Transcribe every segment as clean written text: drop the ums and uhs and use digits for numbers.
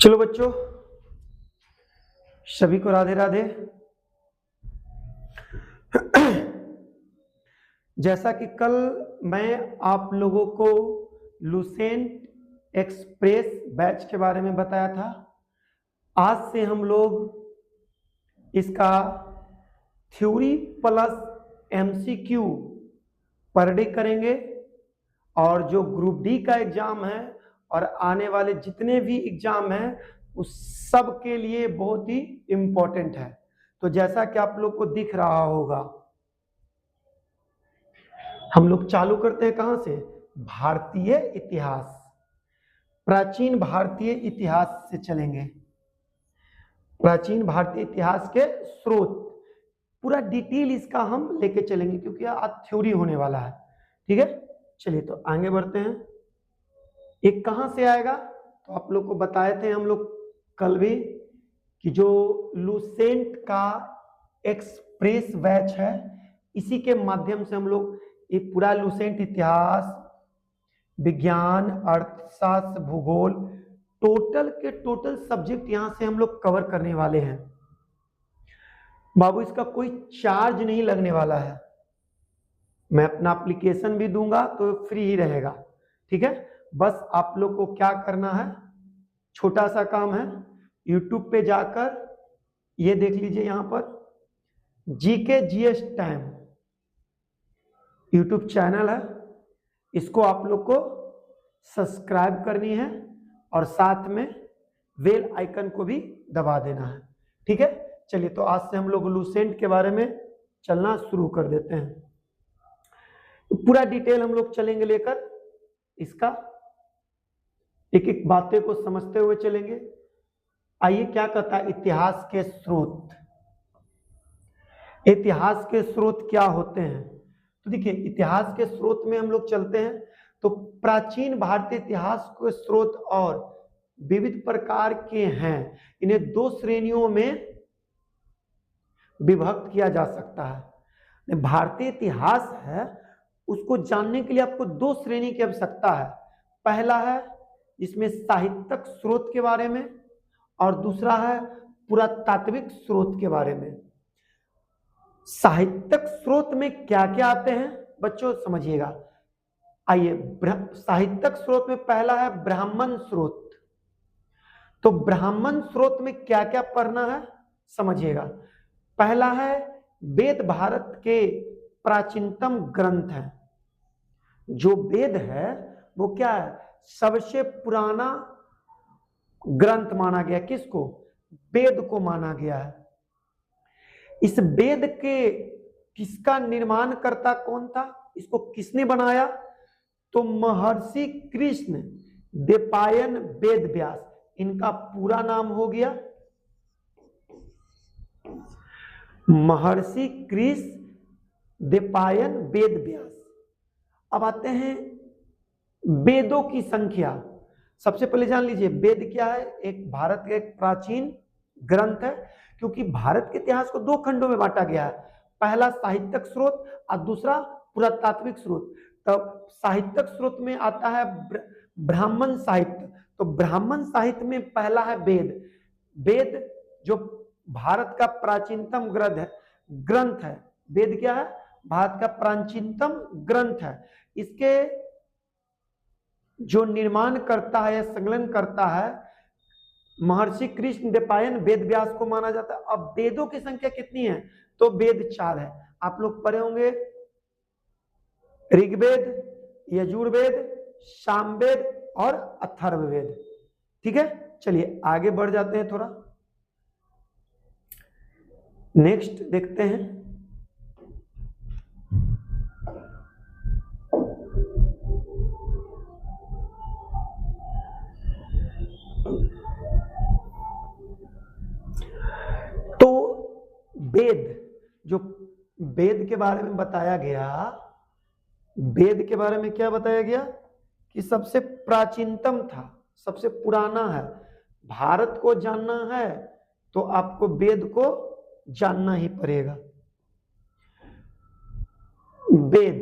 चलो बच्चों, सभी को राधे राधे। जैसा कि कल मैं आप लोगों को लुसेंट एक्सप्रेस बैच के बारे में बताया था, आज से हम लोग इसका theory plus MCQ per day करेंगे। और जो ग्रुप डी का एग्जाम है और आने वाले जितने भी एग्जाम हैं उस सब के लिए बहुत ही इंपॉर्टेंट है। तो जैसा कि आप लोग को दिख रहा होगा, हम लोग चालू करते हैं कहां से? भारतीय इतिहास, प्राचीन भारतीय इतिहास से चलेंगे। प्राचीन भारतीय इतिहास के स्रोत, पूरा डिटेल इसका हम लेके चलेंगे क्योंकि आज थ्योरी होने वाला है। ठीक है, चलिए तो आगे बढ़ते हैं। एक कहां से आएगा? तो आप लोग को बताए थे हम लोग कल भी कि जो लुसेंट का एक्सप्रेस बैच है, इसी के माध्यम से हम लोग ये पूरा लुसेंट इतिहास, विज्ञान, अर्थशास्त्र, भूगोल, टोटल के टोटल सब्जेक्ट यहां से हम लोग कवर करने वाले हैं। बाबू, इसका कोई चार्ज नहीं लगने वाला है। मैं अपना एप्लीकेशन भी दूंगा तो फ्री ही रहेगा। ठीक है, बस आप लोग को क्या करना है, छोटा सा काम है, यूट्यूब पे जाकर ये देख लीजिए, यहां पर GK GS time YouTube channel है, इसको आप लोग को सब्सक्राइब करनी है और साथ में बेल आइकन को भी दबा देना है। ठीक है, चलिए तो आज से हम लोग लुसेंट के बारे में चलना शुरू कर देते हैं। पूरा डिटेल हम लोग चलेंगे लेकर, इसका एक एक बातें को समझते हुए चलेंगे। आइए, क्या कहता है इतिहास के स्रोत? इतिहास के स्रोत क्या होते हैं? तो देखिए, इतिहास के स्रोत में हम लोग चलते हैं तो प्राचीन भारतीय इतिहास के स्रोत और विविध प्रकार के हैं। इन्हें दो श्रेणियों में विभक्त किया जा सकता है। भारतीय इतिहास है, उसको जानने के लिए आपको दो श्रेणी की आवश्यकता है। पहला है जिसमें साहित्यिक स्रोत के बारे में, और दूसरा है पुरातात्विक स्रोत के बारे में। साहित्यिक स्रोत में क्या क्या आते हैं बच्चों, समझिएगा। आइए, साहित्यिक स्रोत में पहला है ब्राह्मण स्रोत। तो ब्राह्मण स्रोत में क्या क्या पढ़ना है समझिएगा। पहला है वेद, भारत के प्राचीनतम ग्रंथ है। जो वेद है वो क्या है? सबसे पुराना ग्रंथ माना गया। किसको? वेद को माना गया है। इस वेद के किसका निर्माण करता कौन था? इसको किसने बनाया? तो महर्षि कृष्ण द्वैपायन वेद व्यास, इनका पूरा नाम हो गया महर्षि कृष्ण द्वैपायन वेद व्यास। अब आते हैं वेदों की संख्या। सबसे पहले जान लीजिए वेद क्या है। एक भारत का एक प्राचीन ग्रंथ है, क्योंकि भारत के इतिहास को दो खंडों में बांटा गया है। पहला साहित्यिक स्रोत और दूसरा पुरातात्विक स्रोत। तब साहित्यिक स्रोत में आता है ब्राह्मण साहित्य। तो ब्राह्मण साहित्य में पहला है वेद। वेद जो भारत का प्राचीनतम ग्रंथ है। वेद क्या है? भारत का प्राचीनतम ग्रंथ है। इसके जो निर्माण करता है या संकलन करता है महर्षि कृष्ण द्वैपायन वेद व्यास को माना जाता है। अब वेदों की संख्या कितनी है? तो वेद 4 है। आप लोग पढ़े होंगे ऋग्वेद, यजुर्वेद, सामवेद और अथर्ववेद। ठीक है, चलिए आगे बढ़ जाते हैं थोड़ा, नेक्स्ट देखते हैं। तो वेद, जो वेद के बारे में बताया गया, वेद के बारे में क्या बताया गया कि सबसे प्राचीनतम था, सबसे पुराना है। भारत को जानना है तो आपको वेद को जानना ही पड़ेगा। वेद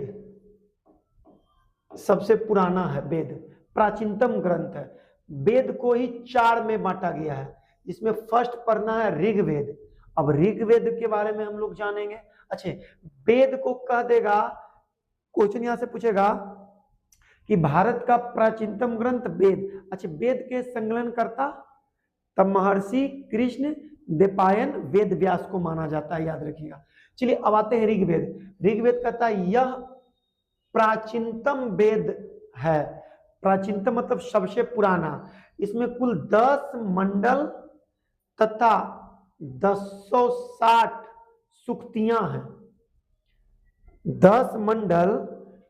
सबसे पुराना है, वेद प्राचीनतम ग्रंथ है। वेद को ही 4 में बांटा गया है। इसमें फर्स्ट पढ़ना है ऋग्वेद। अब ऋग्वेद के बारे में हम लोग जानेंगे। अच्छा, वेद को कह देगा, क्वेश्चन यहां से पूछेगा कि भारत का प्राचीनतम ग्रंथ वेद। अच्छा, वेद के संकलन करता तब महर्षि कृष्ण द्वैपायन वेद व्यास को माना जाता है, याद रखिएगा। चलिए अब आते हैं ऋग्वेद। ऋग्वेद कहता है यह प्राचीनतम वेद है। प्राचीनतम मतलब सबसे पुराना। इसमें कुल 10 मंडल तथा 1060 सूक्तियां हैं। 10 मंडल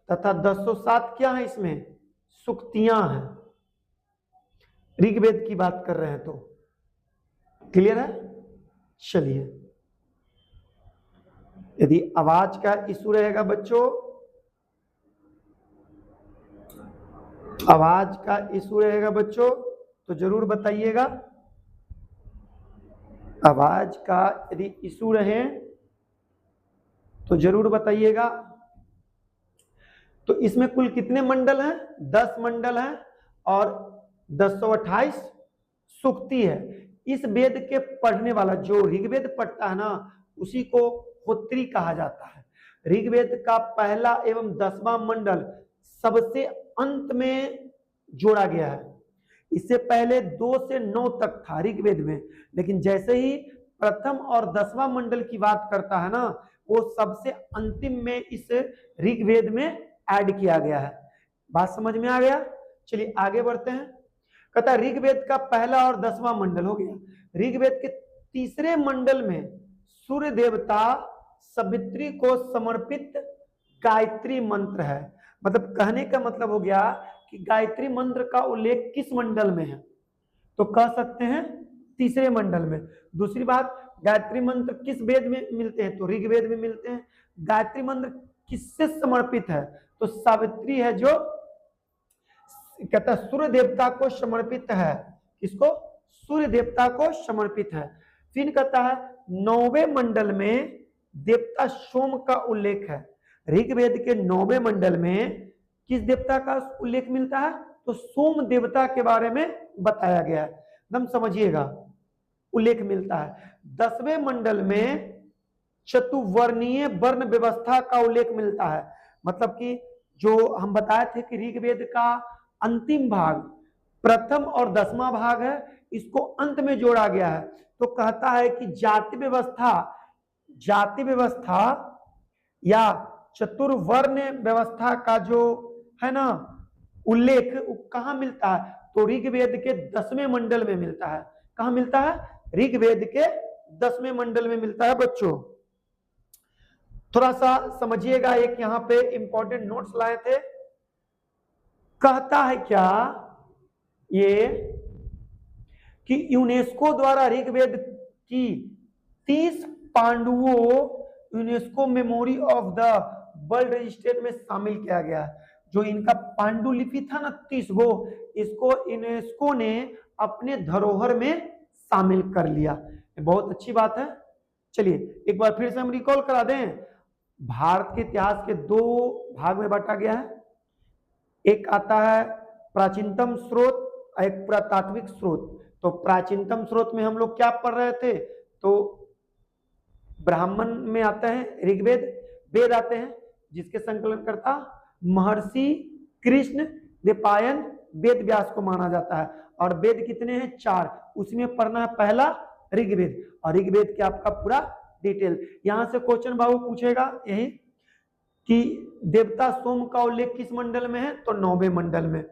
तथा 1060 क्या है इसमें? सूक्तियां हैं। ऋग्वेद की बात कर रहे हैं तो क्लियर है। चलिए, यदि आवाज का इशू रहेगा बच्चों, आवाज का इशू रहेगा बच्चों तो जरूर बताइएगा। आवाज का यदि इशू रहे तो जरूर बताइएगा। तो इसमें कुल कितने मंडल हैं? 10 मंडल हैं और 1028 सूक्ति है। इस वेद के पढ़ने वाला जो ऋग्वेद पढ़ता है ना, उसी को होत्री कहा जाता है। ऋग्वेद का पहला एवं 10वां मंडल सबसे अंत में जोड़ा गया है। इससे पहले 2 से 9 तक था ऋग्वेद में, लेकिन जैसे ही प्रथम और 10वां मंडल की बात करता है ना, वो सबसे अंतिम में इस ऋग्वेद में ऐड किया गया है। बात समझ में आ गया? चलिए आगे बढ़ते हैं। कहता ऋग्वेद का पहला और 10वां मंडल हो गया। ऋग्वेद के तीसरे मंडल में सूर्य देवता सावित्री को समर्पित गायत्री मंत्र है। मतलब कहने का मतलब हो गया कि गायत्री मंत्र का उल्लेख किस मंडल में है? तो कह सकते हैं तीसरे मंडल में। दूसरी बात, गायत्री मंत्र किस वेद में मिलते हैं? तो ऋग्वेद में मिलते हैं। गायत्री मंत्र किससे समर्पित है? तो सावित्री है, जो कहता है सूर्य देवता को समर्पित है। किसको? सूर्य देवता को समर्पित है। फिर कहता है 9वें मंडल में देवता सोम का उल्लेख है। ऋग्वेद के 9वें मंडल में किस देवता का उल्लेख मिलता है? तो सोम देवता के बारे में बताया गया है। एकदम समझिएगा, उल्लेख मिलता है। 10वें मंडल में चतुर्वर्णीय वर्ण व्यवस्था का उल्लेख मिलता है। मतलब कि जो हम बताए थे कि ऋग्वेद का अंतिम भाग प्रथम और 10वां भाग है, इसको अंत में जोड़ा गया है। तो कहता है कि जाति व्यवस्था या चतुर्वर्ण व्यवस्था का जो है ना उल्लेख कहाँ मिलता है? तो ऋग्वेद के 10वें मंडल में मिलता है। कहाँ मिलता है? ऋग्वेद के 10वें मंडल में मिलता है बच्चों। थोड़ा सा समझिएगा, एक यहाँ पे इंपॉर्टेंट नोट्स लाए थे। कहता है क्या ये कि यूनेस्को द्वारा ऋग्वेद की 30 पांडुओं UNESCO memory of the world register में शामिल किया गया। जो इनका पांडुलिपि था ना 30 गो, इसको यूनेस्को ने अपने धरोहर में शामिल कर लिया। बहुत अच्छी बात है। चलिए एक बार फिर से हम रिकॉल करा दें। भारत के इतिहास के 2 भाग में बांटा गया है। एक आता है प्राचीनतम स्रोत, एक पुरातात्विक स्रोत। तो प्राचीनतम स्रोत में हम लोग क्या पढ़ रहे थे? तो ब्राह्मण में आते हैं ऋग्वेद, वेद आते हैं जिसके संकलन करता महर्षि कृष्ण द्वैपायन वेद व्यास को माना जाता है। और वेद कितने हैं? 4। उसमें पढ़ना है पहला ऋग्वेद, और ऋग्वेद के आपका पूरा डिटेल। यहां से क्वेश्चन बाबू पूछेगा यही कि देवता सोम का उल्लेख किस मंडल में है? तो 9वें मंडल में।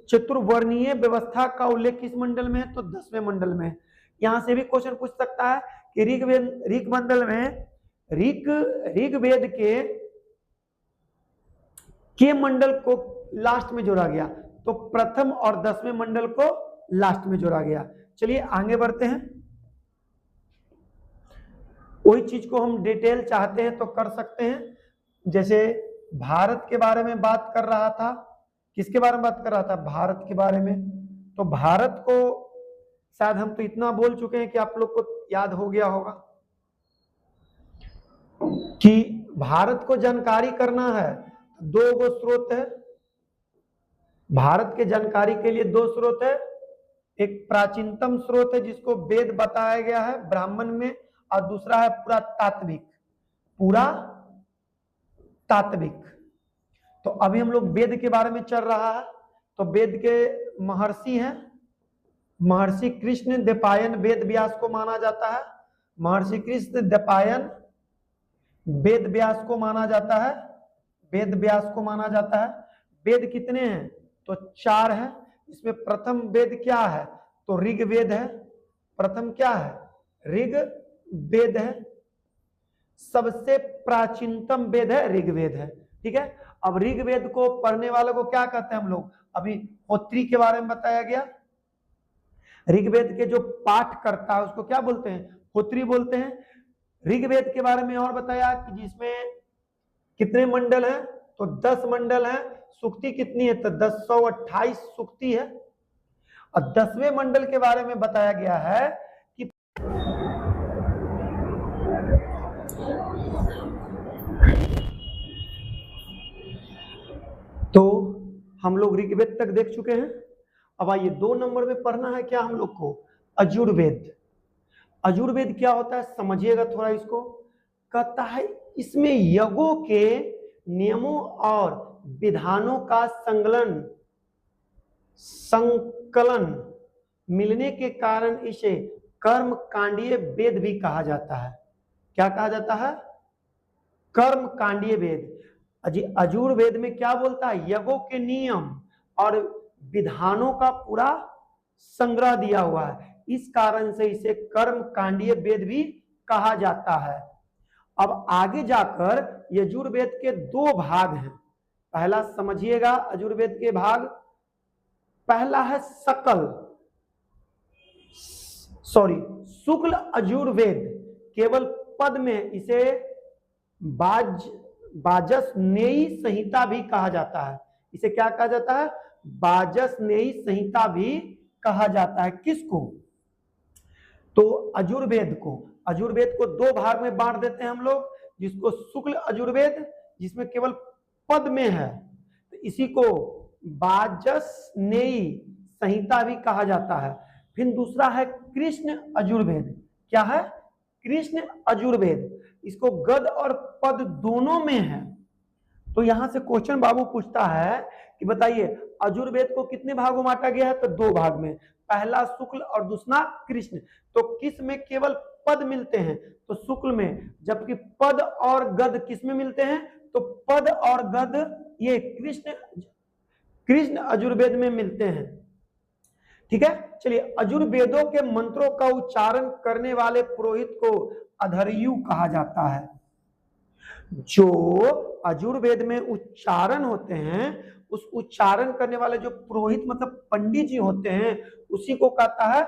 चतुर्वर्णीय व्यवस्था का उल्लेख किस मंडल में है? तो 10वें मंडल में। यहां से भी क्वेश्चन पूछ सकता है कि ऋग मंडल में ऋग्वेद के मंडल को लास्ट में जोड़ा गया। तो प्रथम और 10वें मंडल को लास्ट में जोड़ा गया। चलिए आगे बढ़ते हैं। वही चीज को हम डिटेल चाहते हैं तो कर सकते हैं। जैसे भारत के बारे में बात कर रहा था। किसके बारे में बात कर रहा था? भारत के बारे में। तो भारत को शायद हम तो इतना बोल चुके हैं कि आप लोग को याद हो गया होगा कि भारत को जानकारी करना है। 2 गो स्रोत है, भारत के जानकारी के लिए दो स्रोत है, एक प्राचीनतम स्रोत है जिसको वेद बताया गया है ब्राह्मण में, और दूसरा है पुरातात्विक। तो अभी हम लोग वेद के बारे में चल रहा है। तो वेद के महर्षि हैं, महर्षि कृष्ण द्वैपायन वेद व्यास को माना जाता है। महर्षि कृष्ण द्वैपायन वेद व्यास को माना जाता है, वेद व्यास को माना जाता है। वेद कितने हैं? तो 4 है। इसमें प्रथम वेद क्या है? तो ऋग्वेद है। प्रथम क्या है? ऋग्वेद है। सबसे प्राचीनतम वेद है ऋग्वेद है। ठीक है। अब ऋग्वेद को पढ़ने वालों को क्या कहते हैं हम लोग? अभी होत्री के बारे में बताया गया। ऋग्वेद के जो पाठ करता है उसको क्या बोलते हैं? होत्री बोलते हैं। ऋग्वेद के बारे में और बताया कि जिसमें कितने मंडल हैं? तो 10 मंडल हैं। सूक्ति कितनी है? तो 1028 सूक्ति है। और 10वें मंडल के बारे में बताया गया है कि तो हम लोग ऋग्वेद तक देख चुके हैं। अब आइए 2 नंबर में पढ़ना है क्या हम लोग को? अजुर्वेद। अजुर्वेद क्या होता है समझिएगा थोड़ा इसको। कहता है इसमें यज्ञों के नियमों और विधानों का संकलन मिलने के कारण इसे कर्म कांडीय वेद भी कहा जाता है। क्या कहा जाता है? कर्म कांडीय वेद। अजुर्वेद में क्या बोलता है? यज्ञों के नियम और विधानों का पूरा संग्रह दिया हुआ है, इस कारण से इसे कर्म कांडीय वेद भी कहा जाता है। अब आगे जाकर यजुर्वेद के 2 भाग हैं। पहला समझिएगा अजुर्वेद के भाग। पहला है शुक्ल अजुर्वेद। केवल पद में इसे बाजसनेयी संहिता भी कहा जाता है। इसे क्या कहा जाता है? बाजसनेयी संहिता भी कहा जाता है। किसको? तो अजुर्वेद को 2 भाग में बांट देते हैं हम लोग, जिसको शुक्ल अजुर्वेद जिसमें केवल पद में है, तो इसी को बाजसनेयी संहिता भी कहा जाता है। फिर दूसरा है कृष्ण अजुर्वेद। क्या है? कृष्ण अजुर्वेद। इसको गद और पद दोनों में है। तो यहां से क्वेश्चन बाबू पूछता है कि बताइए अजुर्वेद को कितने भागों में बांटा गया है? तो 2 भाग में, पहला शुक्ल और दूसरा कृष्ण। तो किस में केवल पद मिलते हैं? तो शुक्ल में। जबकि पद और गद किस में मिलते हैं? तो पद और गद ये कृष्ण अजुर्वेद में मिलते हैं। ठीक है। चलिए, अजुर्वेदों के मंत्रों का उच्चारण करने वाले पुरोहित को अधर्यु कहा जाता है। जो अजुर्वेद में उच्चारण होते हैं, उस उच्चारण करने वाले जो पुरोहित मतलब पंडित जी होते हैं, उसी को कहता है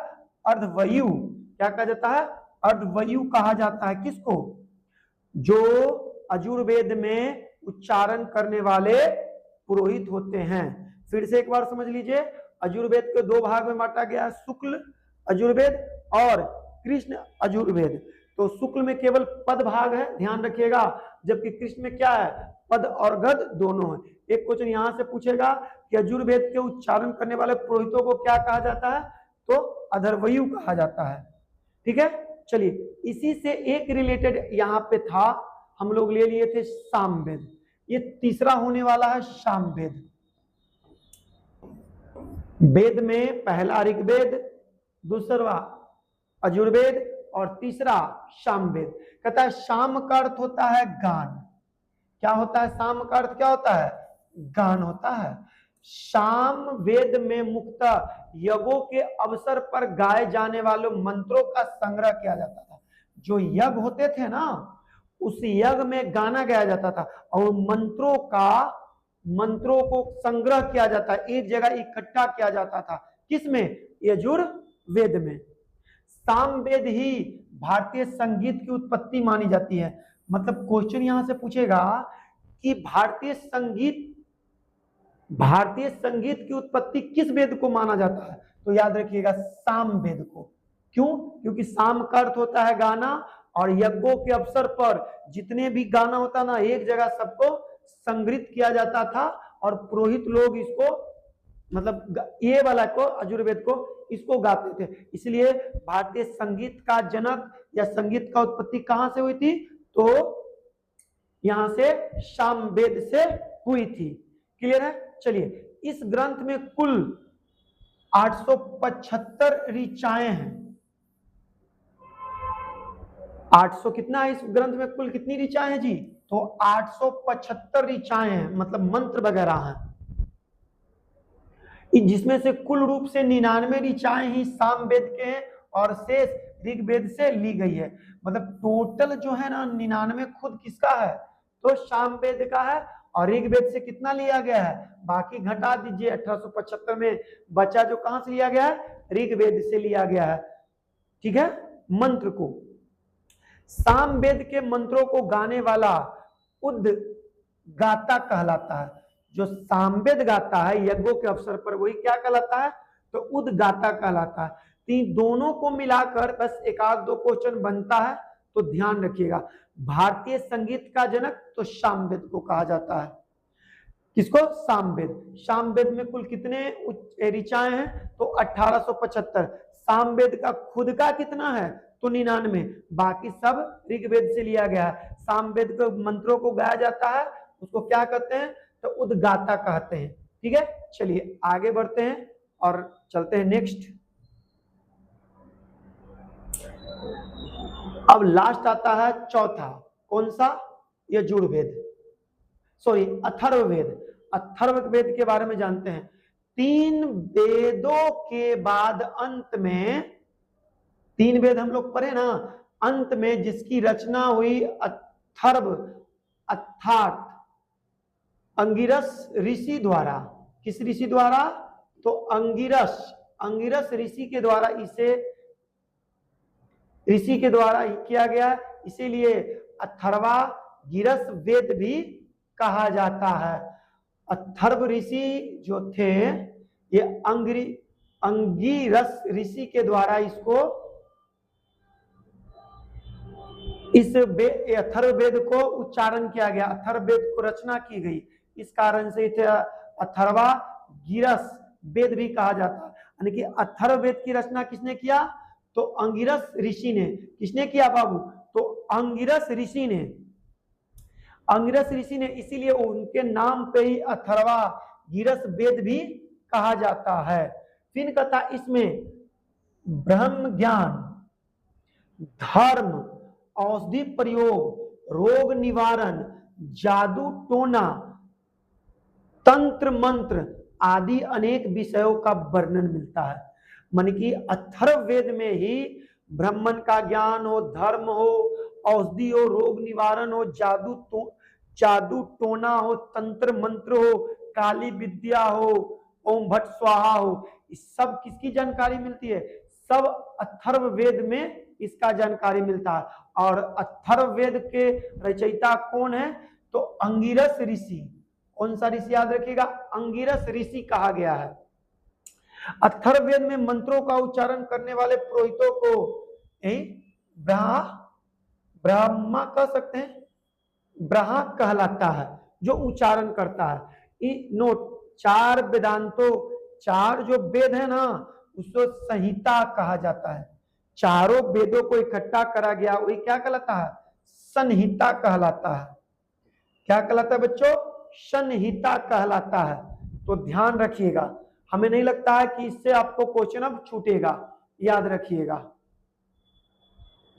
अर्धवयु। क्या कहा जाता है? अर्धवयु कहा जाता है। किसको? जो अजुर्वेद में उच्चारण करने वाले पुरोहित होते हैं। फिर से एक बार समझ लीजिए, अजुर्वेद को 2 भाग में बांटा गया है, शुक्ल अजुर्वेद और कृष्ण अजुर्वेद। तो शुक्ल में केवल पद भाग है, ध्यान रखिएगा, जबकि कृष्ण में क्या है? पद और गद दोनों है। एक क्वेश्चन यहां से पूछेगा कि अजुर्वेद के उच्चारण करने वाले पुरोहितों को क्या कहा जाता है? तो अधर्वयु कहा जाता है। ठीक है। चलिए, इसी से एक रिलेटेड यहाँ पे था, हम लोग ले लिए थे सामवेद। ये तीसरा होने वाला है सामवेद। वेद में पहला ऋग्वेद, दूसरा अजुर्वेद और तीसरा सामवेद। कहता है शाम का अर्थ होता है गान। क्या होता है? शाम का अर्थ क्या होता है? गान होता है। साम वेद में मुख्यतः यज्ञों के अवसर पर गाए जाने वाले मंत्रों का संग्रह किया जाता था। जो यज्ञ होते थे ना, उस यज्ञ में गाना गाया जाता था और मंत्रों को संग्रह किया जाता है, एक जगह इकट्ठा किया जाता था। किसमें? यजुर्वेद में। सामवेद ही भारतीय संगीत की उत्पत्ति मानी जाती है। मतलब क्वेश्चन यहां से पूछेगा कि भारतीय संगीत की उत्पत्ति किस वेद को माना जाता है? तो याद रखिएगा सामवेद को। क्यों? क्योंकि साम का अर्थ होता है गाना, और यज्ञों के अवसर पर जितने भी गाना होता ना, एक जगह सबको संग्रहित किया जाता था और पुरोहित लोग इसको मतलब ये वाला को यजुर्वेद को इसको गाते थे। इसलिए भारतीय संगीत का जनक या संगीत का उत्पत्ति कहां से हुई थी? तो यहां से सामवेद से हुई थी। क्लियर है? चलिए, इस ग्रंथ में कुल 875 ऋचाएं हैं। 800 कितना है इस ग्रंथ में? कुल कितनी ऋचाएं हैं जी? तो 875 ऋचाएं हैं, मतलब मंत्र वगैरह हैं, जिसमें से कुल रूप से 99 ऋचाएं ही सामवेद के हैं और शेष ऋग्वेद से ली गई है। मतलब टोटल जो है ना 99 खुद किसका है? तो सामवेद का है। और ऋग्वेद से कितना लिया गया है? बाकी घटा दीजिए, 1875 में बचा जो कहां से लिया गया है? ऋग्वेद से लिया गया है। ठीक है? मंत्र को, सामवेद के मंत्रों को गाने वाला उद्गाता कहलाता है। जो सामवेद गाता है यज्ञों के अवसर पर, वही क्या कहलाता है? तो उद्गाता कहलाता है। तो दोनों को मिलाकर बस एक आध दो क्वेश्चन बनता है, तो ध्यान रखिएगा। भारतीय संगीत का जनक तो सामवेद को कहा जाता है। किसको? सामवेद। सामवेद में कुल कितने ऋचाएं हैं? तो 1875। सामवेद का खुद का कितना है? तो 99। बाकी सब ऋग्वेद से लिया गया है। सामवेद के मंत्रों को गाया जाता है, उसको क्या कहते हैं? तो उद्गाता कहते हैं। ठीक है? चलिए आगे बढ़ते हैं और चलते हैं नेक्स्ट। अब लास्ट आता है चौथा, कौन सा? यजुर्वेद, सॉरी अथर्ववेद। अथर्ववेद के बारे में जानते हैं। 3 वेदों के बाद अंत में, 3 वेद हम लोग पढ़े ना, अंत में जिसकी रचना हुई अथर्व अर्थात अंगिरस ऋषि द्वारा। किस ऋषि द्वारा? तो अंगिरस ऋषि के द्वारा इसे ऋषि के द्वारा ही किया गया, इसीलिए अथर्वा गिरस वेद भी कहा जाता है। अथर्व ऋषि जो थे, ये अंगिरस ऋषि के द्वारा इसको, इस अथर्ववेद को उच्चारण किया गया, अथर्ववेद को रचना की गई। इस कारण से इसे अथर्वा गिरस वेद भी कहा जाता है। यानी कि अथर्ववेद की रचना किसने किया? तो अंगिरस ऋषि ने। किसने किया बाबू? तो अंगिरस ऋषि ने। अंगिरस ऋषि ने, इसीलिए उनके नाम पे ही अथर्वा गिरस वेद भी कहा जाता है। फिर कहता इसमें ब्रह्म ज्ञान, धर्म, औषधि प्रयोग, रोग निवारण, जादू टोना, तंत्र मंत्र आदि अनेक विषयों का वर्णन मिलता है। मन की अथर्ववेद में ही ब्राह्मण का ज्ञान हो, धर्म हो, औषधि हो, रोग निवारण हो, जादू टोना हो, तंत्र मंत्र हो, काली विद्या हो, ओम भट्ट स्वाहा हो, इस सब किसकी जानकारी मिलती है? सब अथर्ववेद में इसका जानकारी मिलता है। और अथर्ववेद के रचयिता कौन है? तो अंगिरस ऋषि। कौन सा ऋषि? याद रखिएगा, अंगिरस ऋषि कहा गया है। अथर्ववेद में मंत्रों का उच्चारण करने वाले पुरोहितों को ब्रह्मा कह सकते हैं, ब्रहा कहलाता है, जो उच्चारण करता है। नोट, 4 वेदांतों, 4 जो वेद है ना, उसको संहिता कहा जाता है। चारों वेदों को इकट्ठा करा गया, वही क्या कहलाता है? संहिता कहलाता है। क्या कहलाता है बच्चों? संहिता कहलाता है। तो ध्यान रखिएगा, हमें नहीं लगता है कि इससे आपको क्वेश्चन अब छूटेगा, याद रखिएगा।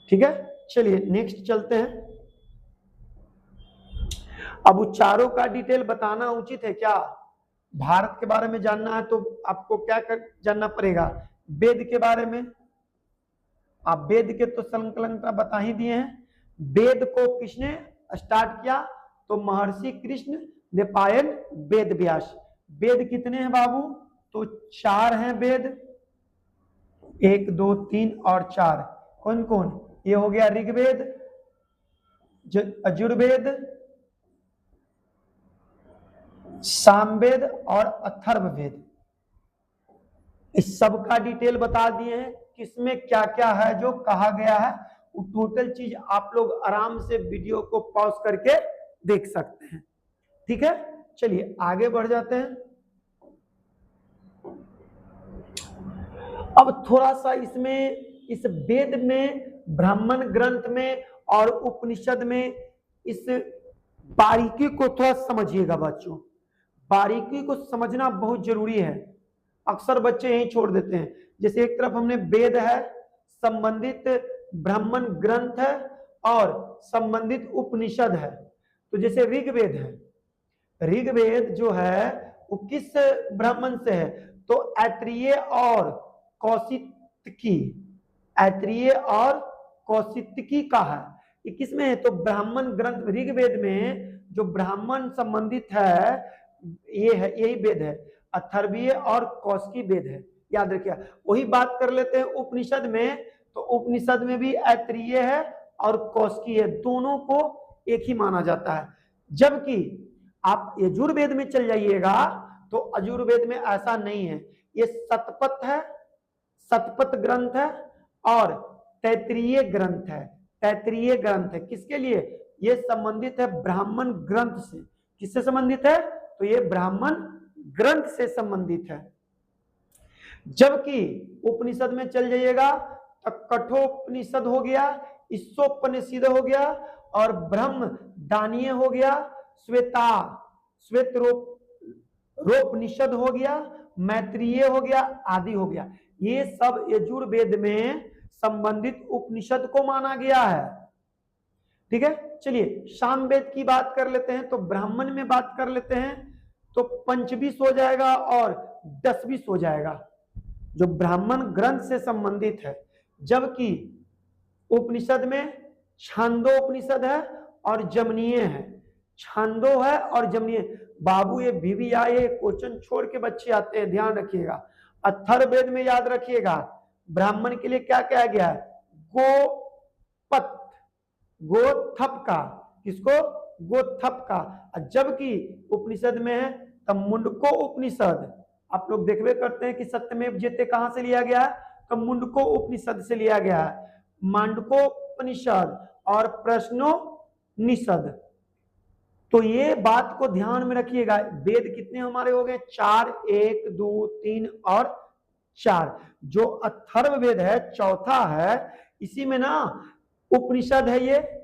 ठीक है? चलिए नेक्स्ट चलते हैं। अब उच्चारों का डिटेल बताना उचित है क्या? भारत के बारे में जानना है तो आपको क्या जानना पड़ेगा? वेद के बारे में। आप वेद के तो संकलन बता ही दिए हैं। वेद को किसने स्टार्ट किया? तो महर्षि कृष्ण द्वैपायन वेद व्यास। वेद कितने हैं बाबू? तो 4 हैं वेद, 1 2 3 और 4। कौन कौन? ये हो गया ऋग्वेद, यजुर्वेद, सामवेद और अथर्ववेद। इस सब का डिटेल बता दिए हैं, किसमें क्या क्या है जो कहा गया है। वो टोटल चीज आप लोग आराम से वीडियो को पॉज करके देख सकते हैं। ठीक है? चलिए आगे बढ़ जाते हैं। अब थोड़ा सा इसमें इस वेद में, ब्राह्मण ग्रंथ में और उपनिषद में इस बारीकी को थोड़ा समझिएगा बच्चों। बारीकी को समझना बहुत जरूरी है। अक्सर बच्चे यही छोड़ देते हैं। जैसे एक तरफ हमने वेद है, संबंधित ब्राह्मण ग्रंथ है और संबंधित उपनिषद है। तो जैसे ऋग्वेद है, ऋग्वेद जो है वो किस ब्राह्मण से है? तो ऐत्रेय और कौशिकी, ऐत्रेय और कौशिकी का है। ये किसमें है? तो ब्राह्मण ग्रंथ ऋग्वेद में जो ब्राह्मण संबंधित है ये है, यही वेद है, अथर्वणीय और कौशिकी वेद है, याद रखिए। वही बात कर लेते हैं उपनिषद में। तो उपनिषद में भी ऐत्रेय है और कौशिकी है, दोनों को एक ही माना जाता है। जबकि आप यजुर्वेद में चल जाइएगा तो यजुर्वेद में ऐसा नहीं है। ये शतपथ है, शतपथ ग्रंथ है और तैत्तिरीय ग्रंथ है। तैत्तिरीय ग्रंथ है किसके लिए? ये संबंधित है ब्राह्मण ग्रंथ से। किससे संबंधित है? तो ये ब्राह्मण ग्रंथ से संबंधित है। जबकि उपनिषद में चल जाइएगा तो कठोपनिषद हो गया, ईशोपनिषद हो गया और ब्रह्मदानीय हो गया, श्वेतरोपनिषद हो गया, मैत्रेय हो गया, आदि हो गया। ये सब यजुर्वेद में संबंधित उपनिषद को माना गया है। ठीक है, चलिए सामवेद की बात कर लेते हैं। तो ब्राह्मण में बात कर लेते हैं तो 25 हो जाएगा और 10 हो जाएगा, जो ब्राह्मण ग्रंथ से संबंधित है। जबकि उपनिषद में छांदोपनिषद है और जमनीय है। छांदो है और जमनीय। बाबू ये भी आए, क्वेश्चन छोड़ के बच्चे आते हैं, ध्यान रखिएगा। अथर्ववेद में याद रखिएगा ब्राह्मण के लिए क्या कहा गया है? गोपथ, गोथप का, किसको? गोथप का। जबकि उपनिषद में है तब मुंडको उपनिषद। आप लोग देखबे करते हैं कि सत्यमेव जयते कहां से लिया गया है? तो मुंडको उपनिषद से लिया गया है। मांडकोपनिषद और प्रश्नोपनिषद। तो ये बात को ध्यान में रखिएगा। वेद कितने हमारे हो गए? 4, 1, 2, 3 और 4। जो अथर्ववेद है चौथा है। इसी में ना उपनिषद है, ये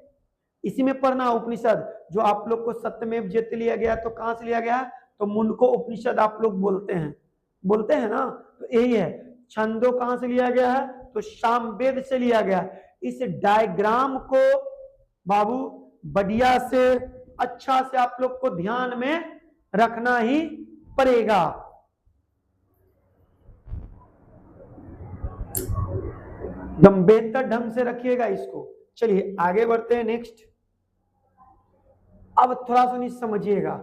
इसी में पढ़ना उपनिषद। जो आप लोग को सत्यमेव जयते लिया गया, तो कहां से लिया गया? तो मुंडको उपनिषद आप लोग बोलते हैं ना, तो यही है। छंदो कहां से लिया गया है? तो सामवेद से लिया गया। इस डायग्राम को बाबू बढ़िया से, अच्छा से आप लोग को ध्यान में रखना ही पड़ेगा। एकदम बेहतर ढंग से रखिएगा इसको। चलिए आगे बढ़ते हैं नेक्स्ट। अब थोड़ा सा नहीं समझिएगा।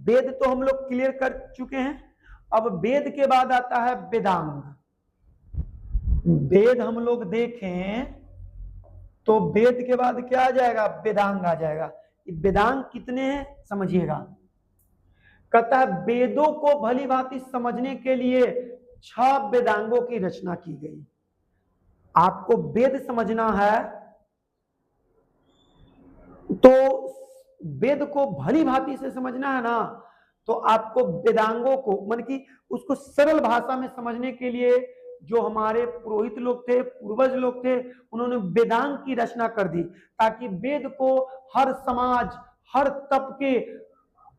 वेद तो हम लोग क्लियर कर चुके हैं। अब वेद के बाद आता है वेदांग। वेद हम लोग देखें तो वेद के बाद क्या आ जाएगा? वेदांग आ जाएगा। वेदांग कितने हैं समझिएगा। कहता है वेदों को भली भांति समझने के लिए 6 वेदांगों की रचना की गई। आपको वेद समझना है तो वेद को भली भांति से समझना है ना, तो आपको वेदांगों को, मन की उसको सरल भाषा में समझने के लिए जो हमारे पुरोहित लोग थे, पूर्वज लोग थे, उन्होंने वेदांग की रचना कर दी ताकि वेद को हर समाज, हर तबके,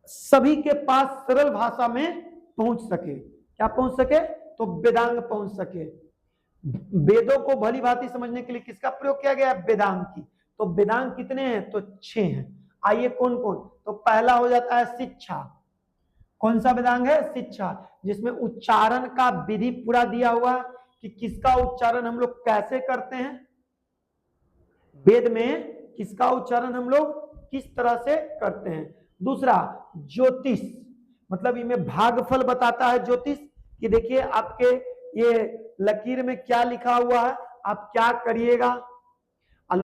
सभी के पास सरल भाषा में पहुंच सके। क्या पहुंच सके? तो वेदांग पहुंच सके। वेदों को भली भांति समझने के लिए किसका प्रयोग किया गया? वेदांग की। तो वेदांग कितने हैं? तो 6 हैं। आइए कौन कौन? तो पहला हो जाता है शिक्षा। कौन सा वेदांग है? शिक्षा, जिसमें उच्चारण का विधि पूरा दिया हुआ कि किसका उच्चारण हम लोग कैसे करते हैं। वेद में किसका उच्चारण हम लोग किस तरह से करते हैं। दूसरा ज्योतिष, मतलब इनमें भागफल बताता है ज्योतिष, कि देखिए आपके ये लकीर में क्या लिखा हुआ है, आप क्या करिएगा,